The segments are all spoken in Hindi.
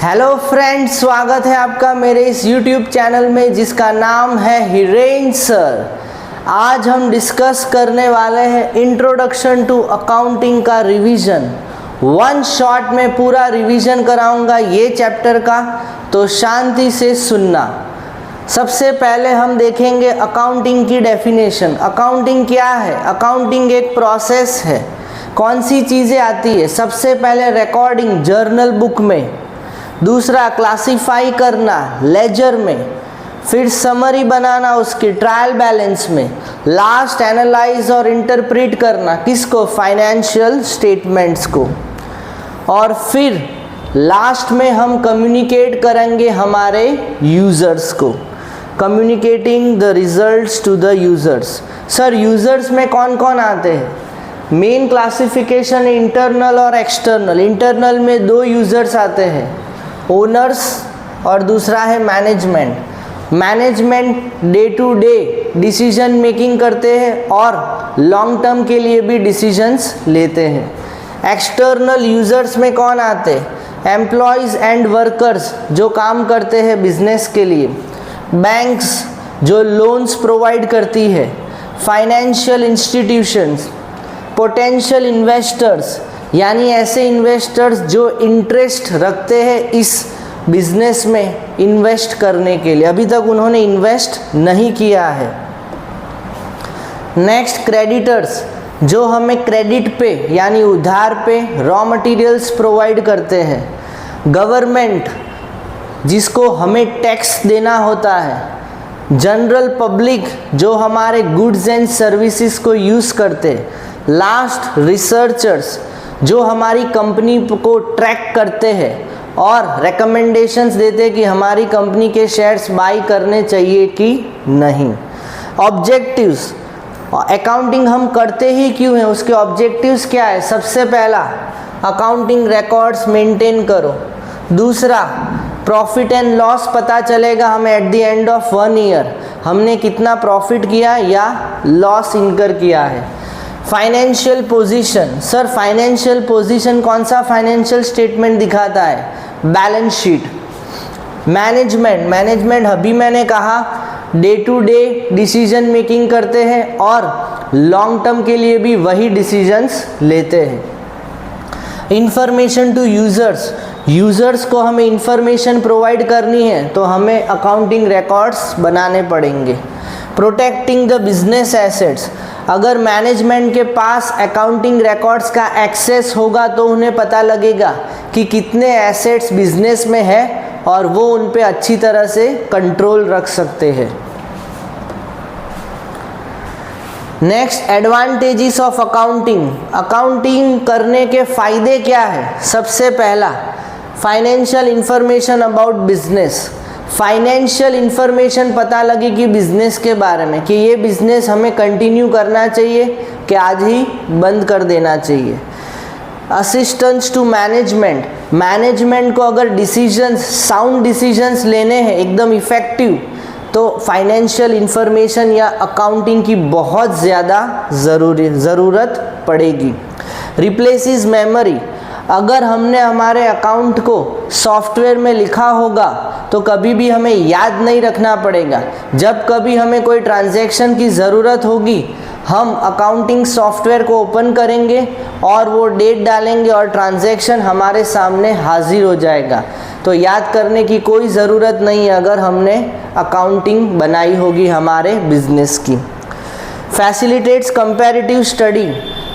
हेलो फ्रेंड्स, स्वागत है आपका मेरे इस YouTube चैनल में जिसका नाम है हिरेन सर। आज हम डिस्कस करने वाले हैं इंट्रोडक्शन टू अकाउंटिंग का रिवीजन। वन शॉट में पूरा रिवीजन कराऊंगा ये चैप्टर का, तो शांति से सुनना। सबसे पहले हम देखेंगे अकाउंटिंग की डेफिनेशन। अकाउंटिंग क्या है? अकाउंटिंग एक प्रोसेस है। कौन सी चीज़ें आती है? सबसे पहले रिकॉर्डिंग जर्नल बुक में, दूसरा क्लासिफाई करना लेजर में, फिर समरी बनाना उसकी ट्रायल बैलेंस में, लास्ट एनालाइज और इंटरप्रेट करना किसको? फाइनेंशियल स्टेटमेंट्स को, और फिर लास्ट में हम कम्युनिकेट करेंगे हमारे यूज़र्स को, communicating the results to the users. Sir users में कौन कौन आते हैं? मेन क्लासिफिकेशन इंटरनल और एक्सटर्नल। इंटरनल में दो यूज़र्स आते हैं, ओनर्स और दूसरा है management. Management day to day decision making करते हैं और लॉन्ग टर्म के लिए भी डिसीजंस लेते हैं। एक्सटर्नल यूज़र्स में कौन आते हैं? एम्प्लॉयज़ एंड वर्कर्स जो काम करते हैं बिजनेस के लिए, बैंक्स जो लोन्स प्रोवाइड करती है, फाइनेंशियल इंस्टीट्यूशंस, पोटेंशियल इन्वेस्टर्स यानी ऐसे इन्वेस्टर्स जो इंटरेस्ट रखते हैं इस बिजनेस में इन्वेस्ट करने के लिए, अभी तक उन्होंने इन्वेस्ट नहीं किया है। नेक्स्ट क्रेडिटर्स जो हमें क्रेडिट पे यानी उधार पे रॉ मटेरियल्स प्रोवाइड करते हैं। गवर्नमेंट जिसको हमें टैक्स देना होता है। जनरल पब्लिक जो हमारे गुड्स एंड सर्विसेज को यूज़ करते। लास्ट रिसर्चर्स जो हमारी कंपनी को ट्रैक करते हैं और रिकमेंडेशंस देते हैं कि हमारी कंपनी के शेयर्स बाई करने चाहिए कि नहीं। ऑब्जेक्टिव्स, अकाउंटिंग हम करते ही क्यों हैं, उसके ऑब्जेक्टिव्स क्या है? सबसे पहला अकाउंटिंग रिकॉर्ड्स मेंटेन करो। दूसरा प्रॉफिट एंड लॉस पता चलेगा हमें at the end of 1 year, हमने कितना प्रॉफिट किया या लॉस इनकर किया है। Financial position, sir financial position कौन सा फाइनेंशियल स्टेटमेंट दिखाता है? Balance sheet. मैनेजमेंट अभी मैंने कहा day to day decision making करते हैं और लॉन्ग टर्म के लिए भी वही डिसीजंस लेते हैं। इंफॉर्मेशन टू यूज़र्स को हमें इंफॉर्मेशन प्रोवाइड करनी है तो हमें अकाउंटिंग रिकॉर्ड्स बनाने पड़ेंगे। प्रोटेक्टिंग द बिजनेस एसेट्स, अगर मैनेजमेंट के पास अकाउंटिंग रिकॉर्ड्स का एक्सेस होगा तो उन्हें पता लगेगा कि कितने एसेट्स बिजनेस में है और वो उन पे अच्छी तरह से कंट्रोल रख सकते हैं। Next advantages of accounting. Accounting करने के फ़ायदे क्या है? सबसे पहला financial information about business. Financial information पता लगेगी बिजनेस के बारे में कि ये बिजनेस हमें कंटिन्यू करना चाहिए कि आज ही बंद कर देना चाहिए। असिस्टेंस टू मैनेजमेंट को अगर डिसीजंस, साउंड डिसीजंस लेने हैं एकदम इफ़ेक्टिव, तो फाइनेंशियल इंफॉर्मेशन या अकाउंटिंग की बहुत ज़्यादा ज़रूरत पड़ेगी। रिप्लेसिस मेमोरी, अगर हमने हमारे अकाउंट को सॉफ्टवेयर में लिखा होगा तो कभी भी हमें याद नहीं रखना पड़ेगा। जब कभी हमें कोई ट्रांजैक्शन की ज़रूरत होगी हम अकाउंटिंग सॉफ्टवेयर को ओपन करेंगे और वो डेट डालेंगे और ट्रांजैक्शन हमारे सामने हाजिर हो जाएगा। तो याद करने की कोई ज़रूरत नहीं है अगर हमने अकाउंटिंग बनाई होगी हमारे बिजनेस की। फैसिलिटेट्स कंपैरेटिव स्टडी,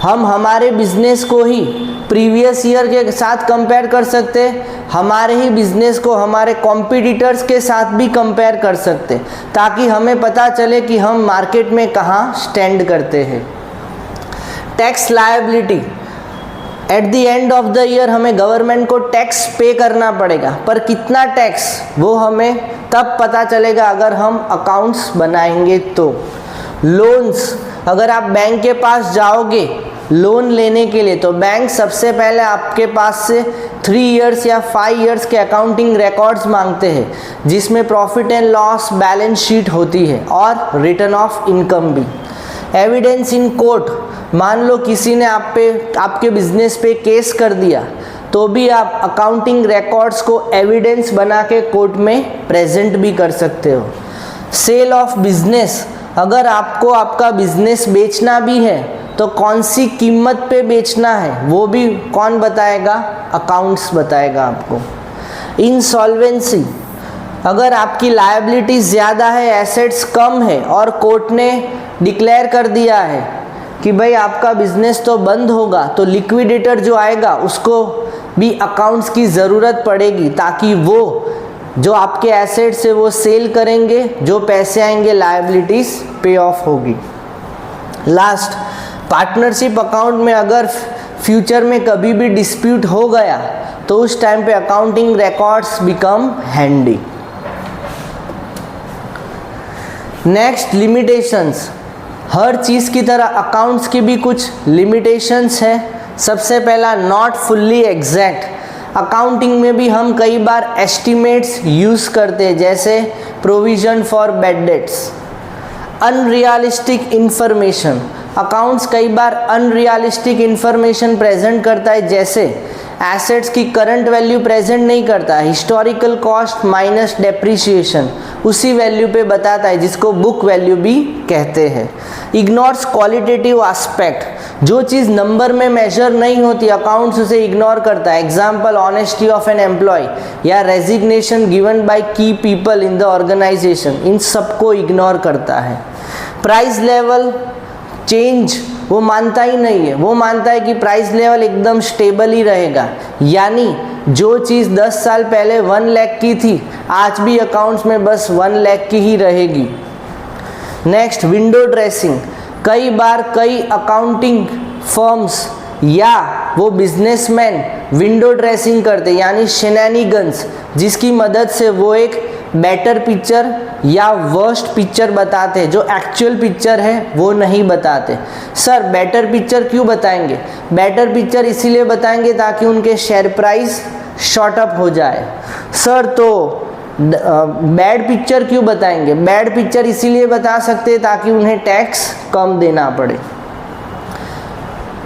हम हमारे बिजनेस को ही प्रीवियस ईयर के साथ कंपेयर कर सकते हैं, हमारे ही बिजनेस को हमारे कॉम्पिटिटर्स के साथ भी कंपेयर कर सकते हैं ताकि हमें पता चले कि हम मार्केट में कहाँ स्टैंड करते हैं। Tax liability, at the end of the year हमें गवर्नमेंट को टैक्स पे करना पड़ेगा, पर कितना टैक्स वो हमें तब पता चलेगा अगर हम अकाउंट्स बनाएंगे तो। लोन्स, अगर आप बैंक के पास जाओगे लोन लेने के लिए तो बैंक सबसे पहले आपके पास से 3 इयर्स या 5 इयर्स के अकाउंटिंग रिकॉर्ड्स मांगते हैं जिसमें profit and loss balance sheet होती है और रिटर्न ऑफ इनकम भी। एविडेंस इन कोर्ट, मान लो किसी ने आपके बिजनेस पे केस कर दिया तो तो भी आप अकाउंटिंग रिकॉर्ड्स को एविडेंस बना के कोर्ट में प्रेजेंट भी कर सकते हो। सेल ऑफ बिजनेस, अगर आपको आपका बिजनेस बेचना भी है तो कौन सी कीमत पे बेचना है वो भी कौन बताएगा? अकाउंट्स बताएगा आपको। इंसॉल्वेंसी, अगर आपकी लायबिलिटी ज़्यादा है, एसेट्स कम है और कोर्ट ने डिक्लेयर कर दिया है कि भाई आपका बिजनेस तो बंद होगा, तो लिक्विडेटर जो आएगा उसको भी अकाउंट्स की ज़रूरत पड़ेगी ताकि वो जो आपके एसेट्स है वो सेल करेंगे, जो पैसे आएंगे लायबिलिटीज़ पे ऑफ होगी। लास्ट, पार्टनरशिप अकाउंट में अगर फ्यूचर में कभी भी डिस्प्यूट हो गया तो उस टाइम पे accounting records become handy. Next, limitations. हर चीज़ की तरह अकाउंट्स की भी कुछ लिमिटेशंस है। सबसे पहला, नॉट फुल्ली एग्जैक्ट। अकाउंटिंग में भी हम कई बार एस्टिमेट्स यूज़ करते हैं, जैसे provision for bad debts. Unrealistic information, accounts कई बार अनरियलिस्टिक इंफॉर्मेशन प्रेजेंट करता है, जैसे एसेट्स की करंट वैल्यू प्रेजेंट नहीं करता, हिस्टोरिकल कॉस्ट माइनस डेप्रिसिएशन उसी वैल्यू पे बताता है, जिसको बुक वैल्यू भी कहते हैं। इग्नोर्स क्वालिटेटिव एस्पेक्ट, जो चीज़ नंबर में मेजर नहीं होती अकाउंट्स उसे इग्नोर करता है। Example, honesty of an employee या resignation given by key people in the organization, इन सबको इग्नोर करता है। प्राइस लेवल चेंज वो मानता ही नहीं है, वो मानता है कि प्राइस लेवल एकदम स्टेबल ही रहेगा, यानी जो चीज़ 10 साल पहले 1 लाख की थी आज भी अकाउंट्स में बस 1 लाख की ही रहेगी। नेक्स्ट, विंडो ड्रेसिंग, कई बार कई अकाउंटिंग फर्म्स या वो बिजनेसमैन विंडो ड्रेसिंग करते, यानी शेनैनिगन्स, जिसकी मदद से वो एक बेटर पिक्चर या वर्स्ट पिक्चर बताते हैं, जो एक्चुअल पिक्चर है वो नहीं बताते। सर बेटर पिक्चर क्यों बताएंगे? बेटर पिक्चर इसीलिए बताएंगे ताकि उनके शेयर प्राइस शॉर्ट अप हो जाए। सर तो बैड पिक्चर क्यों बताएंगे? बैड पिक्चर इसीलिए बता सकते हैं ताकि उन्हें टैक्स कम देना पड़े।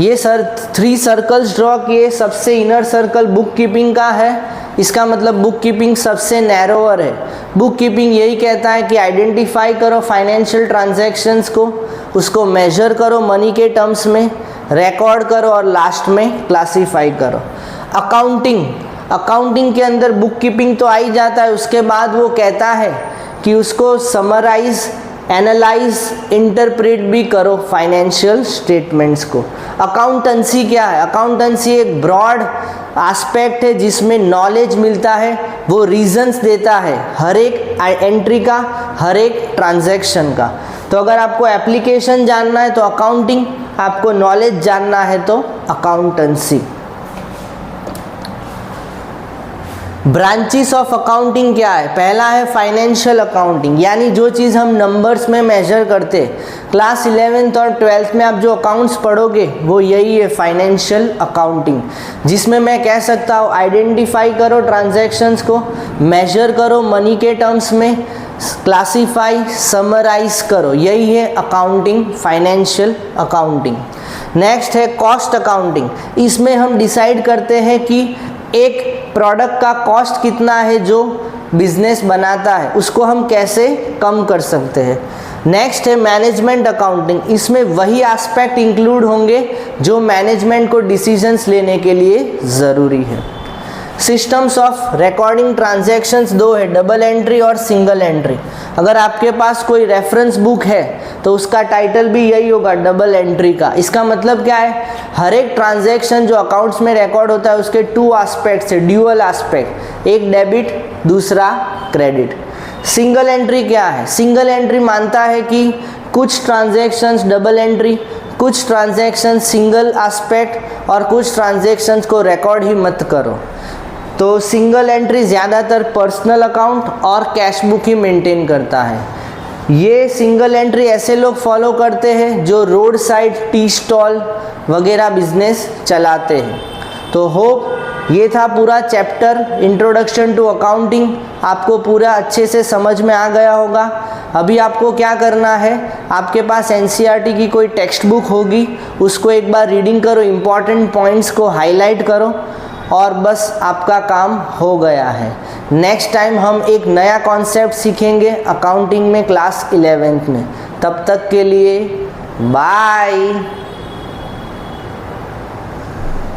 ये सर 3 सर्कल्स ड्रॉ किए, सबसे इनर सर्कल बुक कीपिंग का है, इसका मतलब बुक कीपिंग सबसे नैरोअर है। बुक कीपिंग यही कहता है कि आइडेंटिफाई करो फाइनेंशियल ट्रांजैक्शंस को, उसको मेजर करो मनी के टर्म्स में, रिकॉर्ड करो और लास्ट में क्लासीफाई करो। अकाउंटिंग के अंदर बुक कीपिंग तो आ ही जाता है, उसके बाद वो कहता है कि उसको समराइज, एनालाइज, इंटरप्रेट भी करो फाइनेंशियल स्टेटमेंट्स को। अकाउंटेंसी क्या है? अकाउंटेंसी एक ब्रॉड एस्पेक्ट है जिसमें नॉलेज मिलता है, वो रीजंस देता है हर एक एंट्री का, हर एक ट्रांजैक्शन का। तो अगर आपको एप्लीकेशन जानना है तो अकाउंटिंग, आपको नॉलेज जानना है तो अकाउंटेंसी। ब्रांचेस ऑफ अकाउंटिंग क्या है? पहला है फाइनेंशियल अकाउंटिंग, यानी जो चीज़ हम नंबर्स में मेजर करते। क्लास 11th और 12th में आप जो अकाउंट्स पढ़ोगे वो यही है फाइनेंशियल अकाउंटिंग, जिसमें मैं कह सकता हूँ आइडेंटिफाई करो ट्रांजैक्शंस को, मेजर करो मनी के टर्म्स में, क्लासीफाई, समराइज करो, यही है अकाउंटिंग, फाइनेंशियल अकाउंटिंग। नेक्स्ट है कॉस्ट अकाउंटिंग, इसमें हम डिसाइड करते हैं कि एक प्रोडक्ट का कॉस्ट कितना है जो बिजनेस बनाता है, उसको हम कैसे कम कर सकते हैं। नेक्स्ट है मैनेजमेंट अकाउंटिंग, इसमें वही एस्पेक्ट इंक्लूड होंगे जो मैनेजमेंट को डिसीजंस लेने के लिए ज़रूरी है। सिस्टम्स ऑफ रिकॉर्डिंग ट्रांजैक्शंस 2 है, डबल एंट्री और सिंगल एंट्री। अगर आपके पास कोई रेफरेंस बुक है तो उसका टाइटल भी यही होगा, डबल एंट्री का। इसका मतलब क्या है? हर एक ट्रांजैक्शन जो अकाउंट्स में रिकॉर्ड होता है उसके 2 एस्पेक्ट्स है, ड्यूअल एस्पेक्ट, एक डेबिट दूसरा क्रेडिट। सिंगल एंट्री क्या है? सिंगल एंट्री मानता है कि कुछ ट्रांजैक्शंस डबल एंट्री, कुछ ट्रांजैक्शंस सिंगल एस्पेक्ट और कुछ ट्रांजैक्शंस को रिकॉर्ड ही मत करो। तो सिंगल एंट्री ज़्यादातर पर्सनल अकाउंट और कैश बुक ही मेंटेन करता है। ये सिंगल एंट्री ऐसे लोग फॉलो करते हैं जो रोड साइड टी स्टॉल वगैरह बिजनेस चलाते हैं। तो होप ये था पूरा चैप्टर इंट्रोडक्शन टू अकाउंटिंग, आपको पूरा अच्छे से समझ में आ गया होगा। अभी आपको क्या करना है, आपके पास एनसीईआरटी की कोई टेक्स्ट बुक होगी, उसको एक बार रीडिंग करो, इम्पॉर्टेंट पॉइंट्स को हाईलाइट करो और बस आपका काम हो गया है। नेक्स्ट टाइम हम एक नया कॉन्सेप्ट सीखेंगे अकाउंटिंग में क्लास 11th में। तब तक के लिए बाय।